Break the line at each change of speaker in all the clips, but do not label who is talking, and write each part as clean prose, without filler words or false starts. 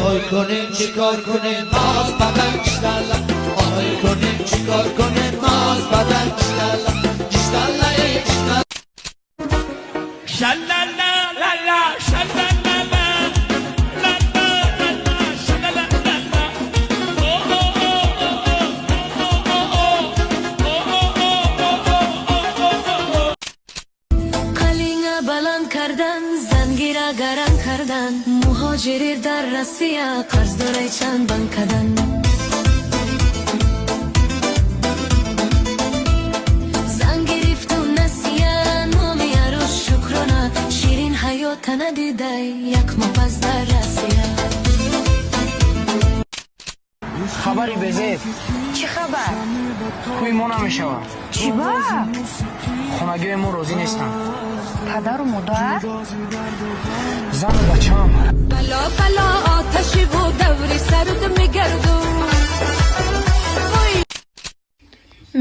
آی کنیم چیکار کنیم ماست بدن چشتالا آی کنیم چیکار کنیم ماست بدن چشتالا چشتالا ای چشتالا
شلالا لالا شلالا لالا شلالا لالا
قلینga baland kardan zangira garan kardan muhojirir dar Rossiya qarz dolaychan bankadan zangiriftu nasiya nomi arus shukrona shirin hayotana diday yakma baz dar Rossiya
خبری بزید
چی خبر؟
توی ما نمیشوه
چی با؟
خونگی ما راضی نیستن
پدر و مادر؟
زن و بچه هم
بلا بلا آتشی بود دوری سرد میگردو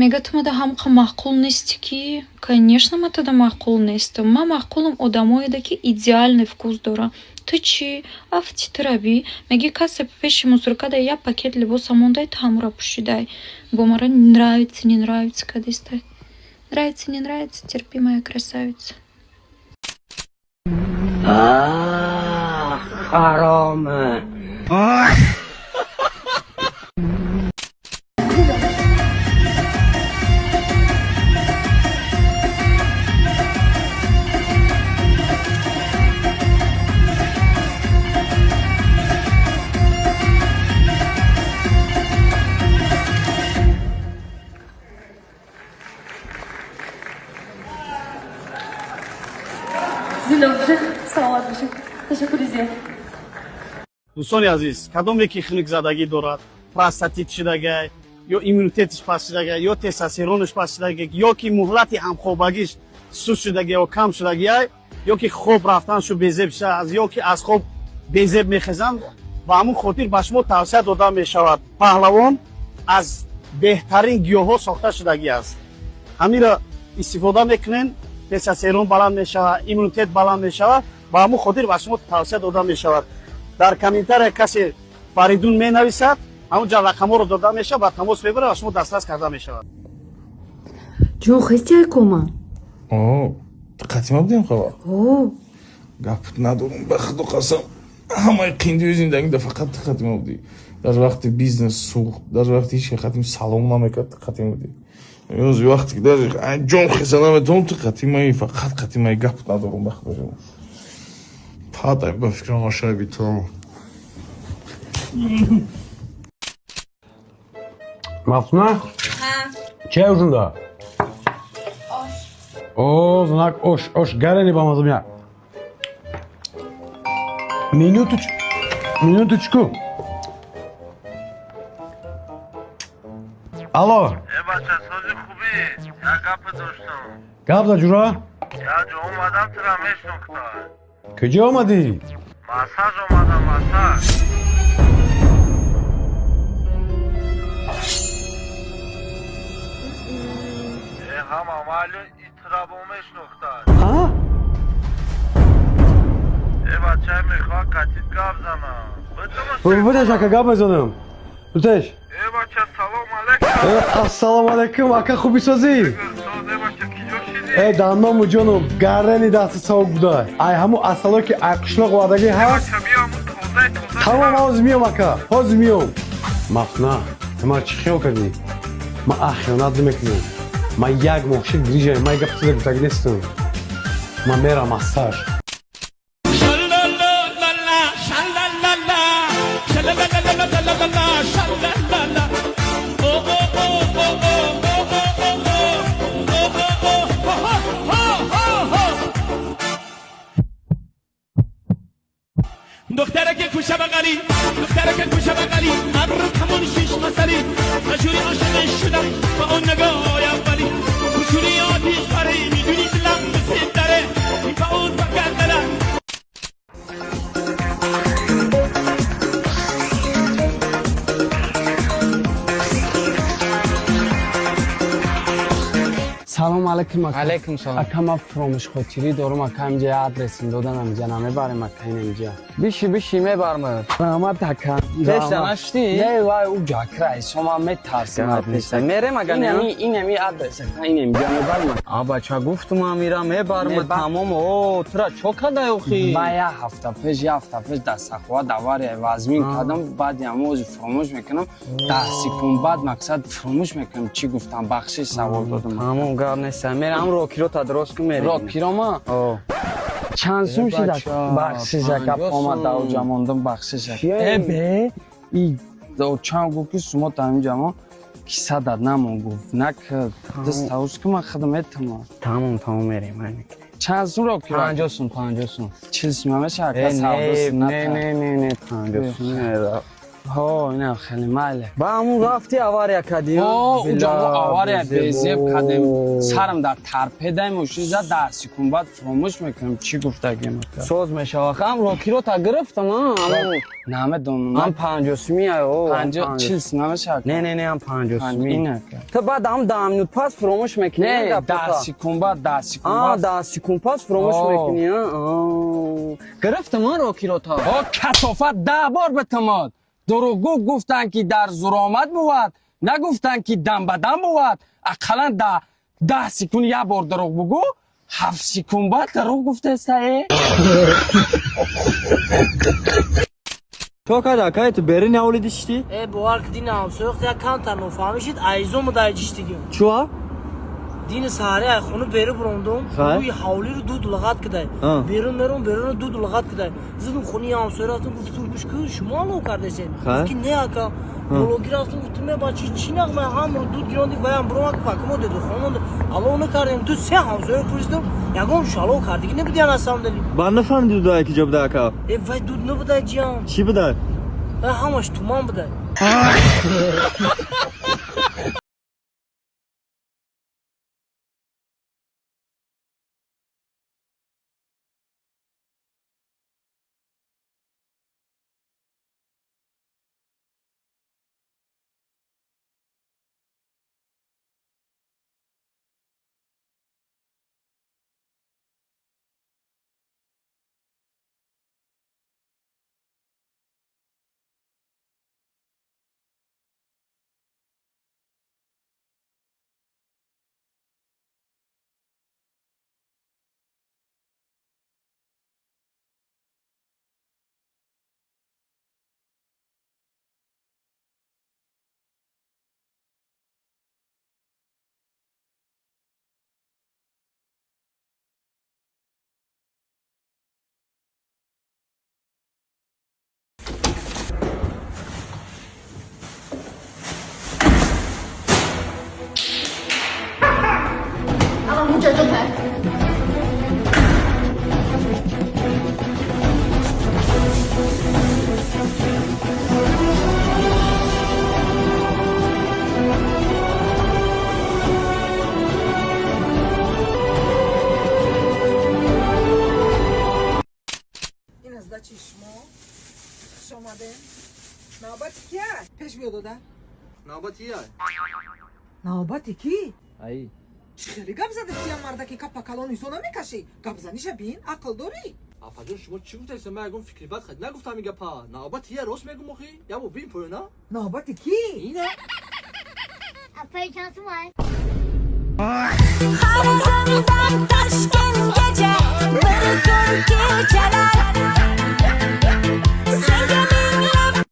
Мега ты да хамка мақулнестики? Конечно, мы тогда мақулнестим. Ма мақулам одамоидаки идеальный вкус дора. Ты чи? Афти траби. Меги касса пеши мусорка да я пакет либоса мондай тамура пушидай. Бомара нравится, не нравится, когда стоит. Нравится, не нравится, терпи, моя красавица.
حرامه
سلامت باشید تشکر زیاد
دوستان عزیز کدام یکی خنک زدگی دارد پروستاتیت شدگی یا ایمونیتتش پس شدگی یا تستوسترونش پس شدگی یا که مهلت همخوابگیش سوس شدگی یا کم شدگی یا که خواب رفتنشو بیزب شد از یا که از خواب بیزب میخزن و همون خاطر به شما توصیه داده میشود پهلوان از بهترین گیاها ساخته شدگی است همین را استفاده میکنین تستوسترون بلند میشود ایمونیتت بلند میشود و همون خاطر به شما توصیه داده میشود در کامنتر کسی فریدون می نویسد همونجا رقم رو داده میشه و تماس میبره و شما دسترس کرده میشود
جون خستی کما
قطیمه بودیم خب گفت ندارم به خدا قسم همه قیندی زندگی ده فقط خطیمه بودی در وقت بیزنس سوخت در وقت هیچ خطیم سلام نمیکرد خطیمه بودی یوز وقتی که در جون خسته نمیتونم تو خطیمه فقط خطیمه گفت ندارم به خدا جون پادر به فکر آشای بی تو
Mafna? Çay ucunda. O znak oş geleni bamazım ya. Minutочку. Alo.
بچه سازی خوبی؟ یا گپ داشتم
Gap da cura.
یا جو اومدم ترمش نکتا
Kıcı olmadı.
مساج اومدم مساج هم عمالی اترابومش نکتا
Ha?
بچه میخواه کتیت گپ زنم
Bu da şaka gap ezanım. Tuteş.
بچه سلام علیکم
Assalamu aleyküm. Aka خوبی سازی.
سازی بچه کی جوشیدی؟
Damam canım. Garreni dası soğuk buday. Ay hamu asalı ki akışlık vardaki ha.
بچه بیام توزه
Tamam az miyom aka. Az miyom. Mafna. Temar çıkıyor kadi. Ma ahyanat demek mi? Ma yag moşik diriyeceğim. Ma yag pıtı da gidesin. Ma mera masaj.
şalalalala şalalalala şalalalala şalalalala دخترک کوشه بغلی دخترک کوشه بغلی ابرو کمون شیش مسلی مجوری عاشقش شدم با اون نگاه اولی کوچولی آتیش پره میدونی دلم بسید داره این با اون فقط دلم
سلام علیکم
علیکم سلام
اکم فراموش خاطری دارم اکم اینجا آدرسیم دادن اینجا نمیبریم اکم اینجا
بیشی میبرم
رحمت اکم
پیش دمشتی؟
نه وای او جاک رئیس شما میترسیم
میرم اگر نه
اینمی آدرس اینم اینجا میبریم
بچه گفتم هم میرم میبرم تمام او ترا چو کده اوخی
ما یه هفته پیش دست اخواه دواری وزمین کردم بعد یموز فراموش میکنم 10 سکوند بعد مقصد فراموش میکنم چی گفتم بخشش سوال دادم
تمام گار نیستم میرم روکی رو تا درست کن میرم
روکی رو ما چند سوم شده بخشش اکا آمد دو جماندم بخشش به ای دو چند گفت که سوما تایم جمع کسا داد نمون گفت نکرد دست هاوز که من خدمت
تمام میریم
چند سوم روکی رو
50 سون
40 سوم همه شرکت سوادست
نه 50 سون
ها اینا خیلی ماله
با همون رفتی آواریا کدیم
اونجا آواریا بیزیب کدیم سرم در ترپیدم و شیزه 10 سکوند بعد فراموش میکنم چی گفته گیم
سوز میشه آخه هم روکی رو تا گرفتم
نامه دونم
هم 50 سومی او
40 سوم شرکت
نه هم 50 سومی
اینه
تو بعد هم 10 منوت پاس فراموش میکنی
نه 10 سکوند بعد 10 سکوند
10 سکوند پاس فراموش میکنی گرفتم من روکی رو تا
کثافت 10 بار بتماد دروغگو گفتن که در زور آمد بود نگفتن که دم به دم بود اقلا 10 سکوند یه بار دروغ بگو 7 سکوند بعد دروغ گفته سعی
تو که تو بری نولیدشتی؟
باور که دین همسوخت یک کانتر نفهمیشید ایزو مدایجشتگیم
چوا؟
دین ساره خونه بری بروندم روی حولی رو دود لغت کده بیرون دود لغت کده زدم خونی همسوی رفتم گفتم که شما لو کردیسین که نه اکا بلوگی رفتم گفتم با چی نغمه هم رو دود گیراندی ویم برو اکا فکمو دیدو خونم الو نکردیم تو 3 همسوی پوشیدم یکم شالو کردی که نبودیان هستم دلی
من نفهمیدم دو که جا بده اکا
وای دود نبوده جیان
چی بده؟
همش تومان بده
نوبتی کیه؟ پیش بیاد داده؟
نوبتی
کی؟
ای
خیلی گپ زده سیام مرده که کپا کلان ایسو نمیکشی گپ زنیشه بین عقل داری؟
اپا جون شما چی گفته ایسا؟ من اگم فکری بد خد نگفتم میگه پا نوبتیه راست میگم مخی؟ یا بو بین پوینا؟
نوبتی کی؟
اینه؟
اپای چانسım var.
Harazımdan taşkın gece Bırakır geceler Sevgilimle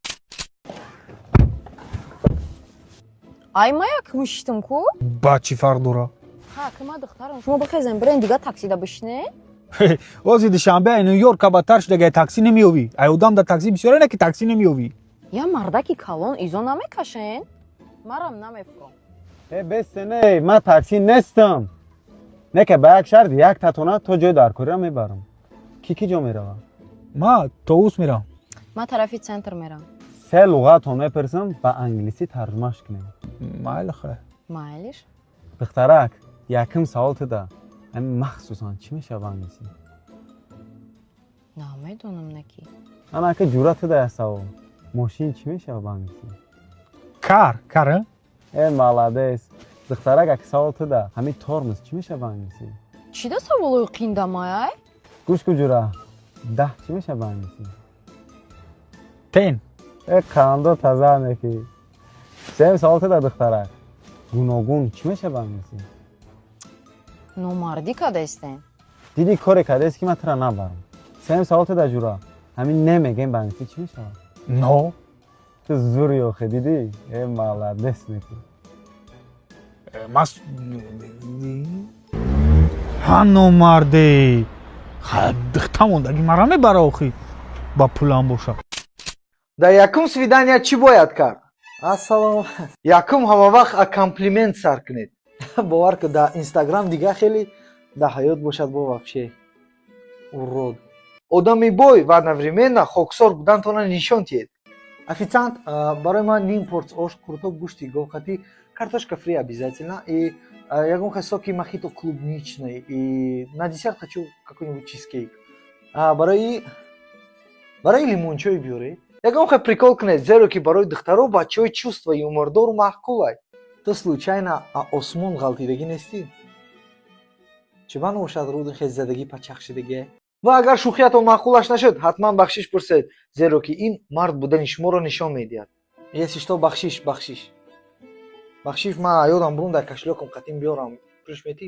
Ayma yakmıştım ku.
با چی فرق داره؟
Ha kıma dıktarım. Şuma bakayım برن دیگه takside بشنه.
واسه دوشنبه نیویورک با ترش دیگه تاکسی نمیوی ایودام در تاکسی بیشتره نه که تاکسی نمیوی
Ya mardaki kalon izo namekaşen. Maram namefko.
بس نه من تاکسی نستم نه که به یک شرط یک تاتونا تو جای در کره میبرم کی جا میره
ما توس میرم
ما طرفی سنتر میرم
3 لغت هم میپرسم به انگلیسی ترجمهش کنیم
مایل خیر
مایلش
دخترک یکم سوال تو ده مخصوصا چی میشه به انگلیسی
نمیدونم نکی
اما که جورت ده سوال ماشین چی میشه به انگلیسی
کار
ای مالادس
دخترک اگه سوالت ده همین ترمز چی میشه بانگیسی؟
چی ده سوالوی قیندمای؟
گوش کجوره 10 چی میشه بانگیسی؟
تین
کاندو تازه نکی سیم سوالت ده دخترک گوناگون چی میشه بانگیسی؟
نومردی کده استین؟
دیدی کاری کرده است که من ترا نبرم سیم سوالت ده جورا همین نمیگه بانگیسی چی میشه؟
نو
تو زوری آخه دیدی؟ ای مالا دست نکی
ماس هانو مردی دختمون داگی مرا میبره آخی با پولم باشه
در یکم свидания چی باید کرد؟
السلام
یکم همه وقت کامپلیمنت سر کنید باور که در اینستاگرام دیگه خیلی در حیات باشد با вообще урод одами бой ва одновременно хоксор будантона нишон тиҳед официант барои ман ним порц ош курток гӯшти говкатӣ картошка фри обязательно и ягон соки мохито клубничный и на десерт хочу какой-нибудь чизкейк барои лимончой биёред ягон прикол кунед зеро ки барои духтаро бачаҳои чувства юмордору маҳкулай то случайно осмон ғалтидагӣ нестӣ чӣ банобошад рӯдин хеззадагӣ пачақ шудагӣ ва агар шӯхиятон маъқулаш нашуд ҳатман бахшиш пурсед зеро ки ин мард будани шуморо нишон медиҳад если что бахшиш ман ёдам бурун дар кошелёкам қатин биёрам пӯш метӣ